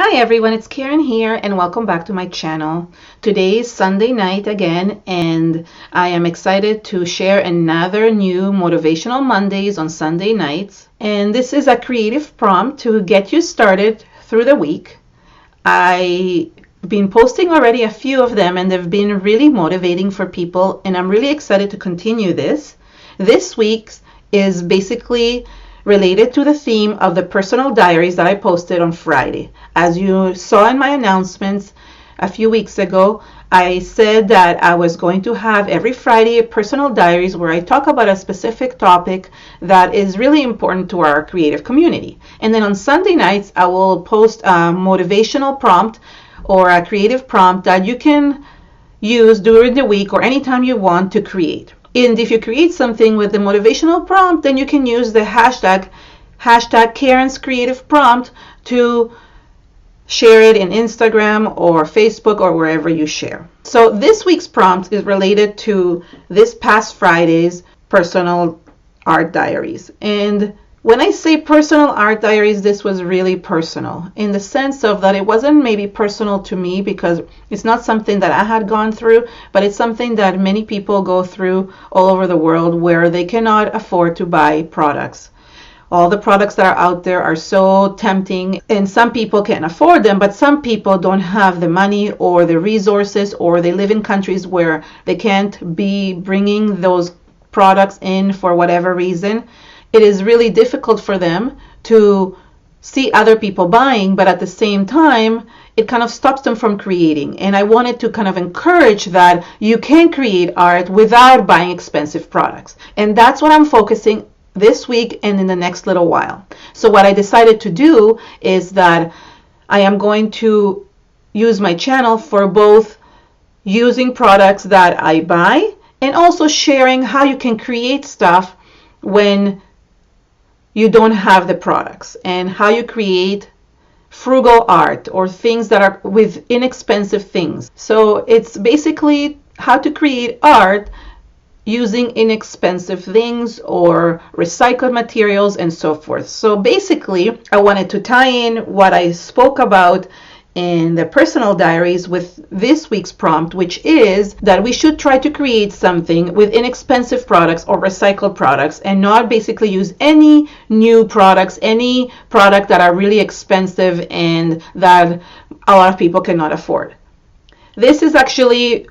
Hi everyone, it's Keren here and welcome back to my channel. Today is Sunday night again and I am excited to share another new Motivational Mondays on Sunday nights. And this is a creative prompt to get you started through the week. I've been posting already a few of them and they've been really motivating for people and I'm really excited to continue this. This week's is basically related to the theme of the personal diaries that I posted on Friday. As you saw in my announcements a few weeks ago, I said that I was going to have every Friday a personal diaries where I talk about a specific topic that is really important to our creative community. And then on Sunday nights, I will post a motivational prompt or a creative prompt that you can use during the week or anytime you want to create. And if you create something with the motivational prompt, then you can use the hashtag Keren's Creative Prompt to share it in Instagram or Facebook or wherever you share. So this week's prompt is related to this past Friday's Personal Art Diaries. And when I say Personal Art Diaries, this was really personal in the sense of that it wasn't maybe personal to me because it's not something that I had gone through, but it's something that many people go through all over the world where they cannot afford to buy products. All the products that are out there are so tempting and some people can afford them, but some people don't have the money or the resources, or they live in countries where they can't be bringing those products in for whatever reason. It is really difficult for them to see other people buying, but at the same time, it kind of stops them from creating. And I wanted to kind of encourage that you can create art without buying expensive products. And that's what I'm focusing this week and in the next little while. So what I decided to do is that I am going to use my channel for both using products that I buy and also sharing how you can create stuff when you don't have the products, and how you create frugal art or things that are with inexpensive things. So it's basically how to create art using inexpensive things or recycled materials and so forth. So basically, I wanted to tie in what I spoke about in the personal diaries with this week's prompt, which is that we should try to create something with inexpensive products or recycled products and not basically use any new products, any product that are really expensive and that a lot of people cannot afford. This is actually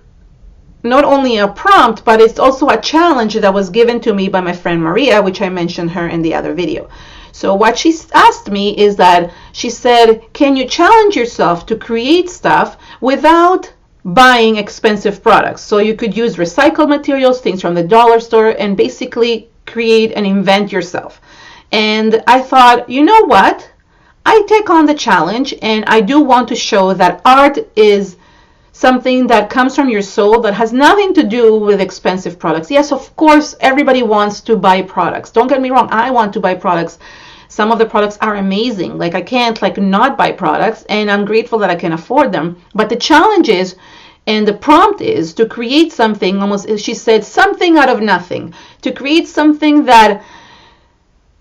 not only a prompt, but it's also a challenge that was given to me by my friend Maria, which I mentioned her in the other video. So what she asked me is that she said, can you challenge yourself to create stuff without buying expensive products? So you could use recycled materials, things from the dollar store, and basically create and invent yourself. And I thought, you know what? I take on the challenge and I do want to show that art is something that comes from your soul that has nothing to do with expensive products. Yes, of course, everybody wants to buy products. Don't get me wrong, I want to buy products. Some of the products are amazing. Like I can't not buy products, and I'm grateful that I can afford them. But the challenge is, and the prompt is to create something, almost, she said, something out of nothing. To create something that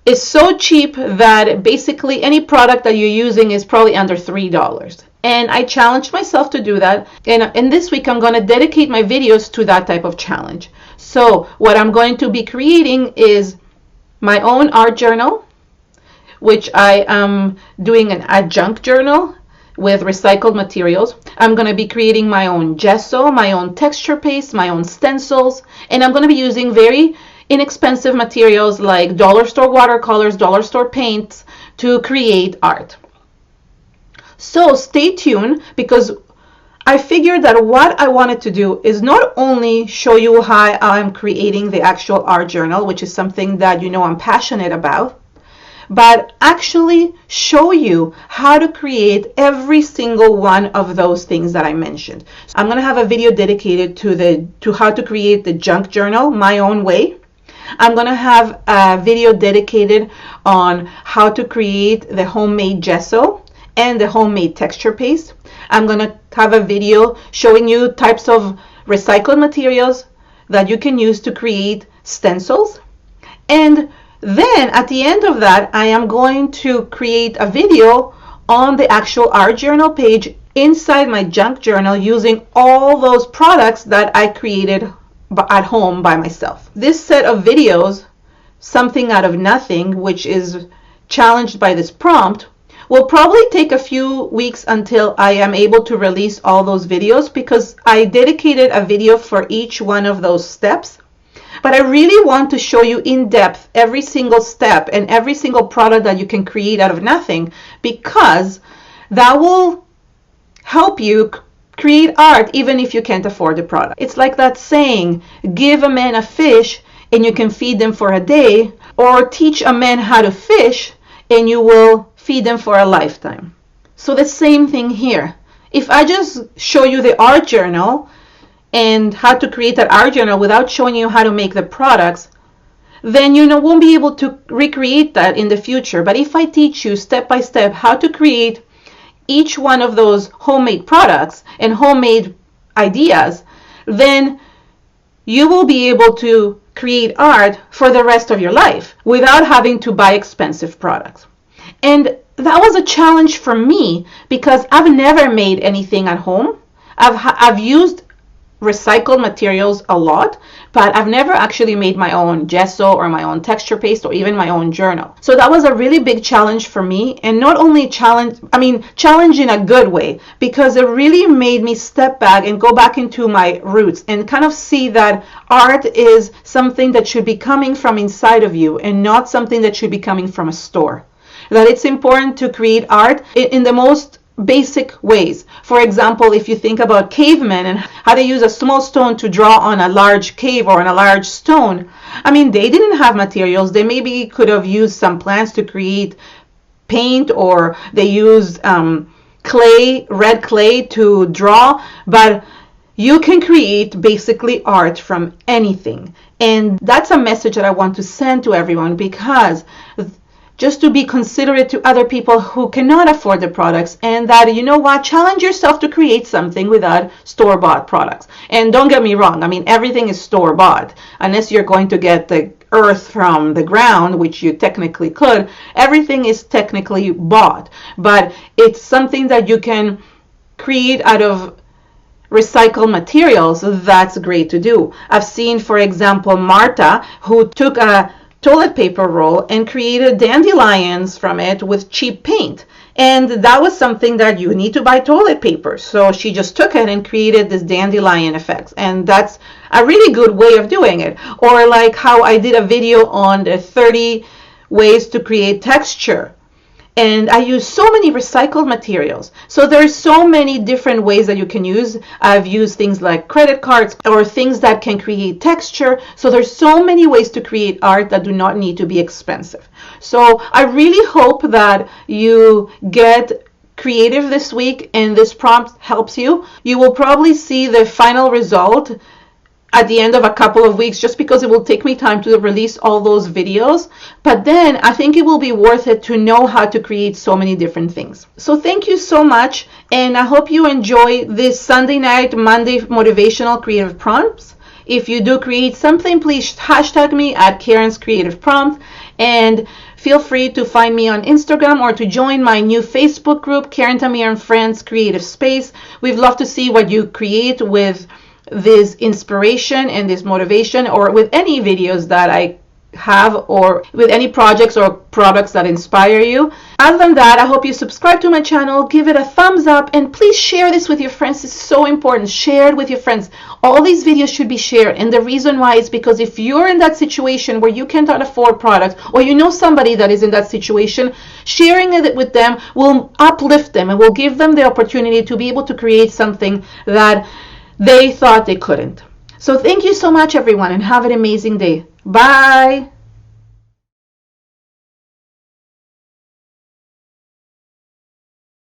is so cheap that basically any product that you're using is probably under $3. And I challenged myself to do that. And this week I'm going to dedicate my videos to that type of challenge. So what I'm going to be creating is my own art journal, which I am doing an adjunct journal with recycled materials. I'm going to be creating my own gesso, my own texture paste, my own stencils, and I'm going to be using very inexpensive materials like dollar store watercolors, dollar store paints to create art. So stay tuned, because I figured that what I wanted to do is not only show you how I'm creating the actual art journal, which is something that you know I'm passionate about, but actually show you how to create every single one of those things that I mentioned. I'm going to have a video dedicated to how to create the junk journal my own way. I'm going to have a video dedicated on how to create the homemade gesso and the homemade texture paste. I'm going to have a video showing you types of recycled materials that you can use to create stencils. And then at the end of that, I am going to create a video on the actual art journal page inside my junk journal using all those products that I created at home by myself. This set of videos, something out of nothing, which is challenged by this prompt, will probably take a few weeks until I am able to release all those videos, because I dedicated a video for each one of those steps. But I really want to show you in depth every single step and every single product that you can create out of nothing, because that will help you create art even if you can't afford the product. It's like that saying, give a man a fish and you can feed them for a day, or teach a man how to fish and you will feed them for a lifetime. So the same thing here. If I just show you the art journal and how to create that art journal without showing you how to make the products, then you won't be able to recreate that in the future. But if I teach you step by step how to create each one of those homemade products and homemade ideas, then you will be able to create art for the rest of your life without having to buy expensive products. And that was a challenge for me, because I've never made anything at home. I've used recycled materials a lot, but I've never actually made my own gesso or my own texture paste or even my own journal. So that was a really big challenge for me, and not only challenge in a good way, because it really made me step back and go back into my roots and kind of see that art is something that should be coming from inside of you and not something that should be coming from a store. That it's important to create art in the most basic ways. For example, if you think about cavemen and how they use a small stone to draw on a large cave or on a large stone, they didn't have materials. They maybe could have used some plants to create paint, or they used red clay to draw, but you can create basically art from anything. And that's a message that I want to send to everyone, because just to be considerate to other people who cannot afford the products, and that, challenge yourself to create something without store-bought products. And don't get me wrong, everything is store-bought. Unless you're going to get the earth from the ground, which you technically could, everything is technically bought. But it's something that you can create out of recycled materials. That's great to do. I've seen, for example, Marta, who took a toilet paper roll and created dandelions from it with cheap paint. And that was something that you need to buy toilet paper. So she just took it and created this dandelion effects. And that's a really good way of doing it. Or like how I did a video on the 30 ways to create texture. And I use so many recycled materials. So there's so many different ways that you can use. I've used things like credit cards or things that can create texture. So there's so many ways to create art that do not need to be expensive. So I really hope that you get creative this week and this prompt helps you. You will probably see the final result at the end of a couple of weeks, just because it will take me time to release all those videos. But then I think it will be worth it to know how to create so many different things. So thank you so much, and I hope you enjoy this Sunday night, Monday motivational creative prompts. If you do create something, please hashtag me at Keren's Creative Prompt, and feel free to find me on Instagram or to join my new Facebook group, Keren, Tamir and Friends Creative Space. We'd love to see what you create with this inspiration and this motivation, or with any videos that I have, or with any projects or products that inspire you. Other than that, I hope you subscribe to my channel, give it a thumbs up, and please share this with your friends. It's so important. Share it with your friends. All these videos should be shared, and the reason why is because if you're in that situation where you cannot afford products, or you know somebody that is in that situation, sharing it with them will uplift them and will give them the opportunity to be able to create something that they thought they couldn't. So thank you so much, everyone, and have an amazing day. Bye.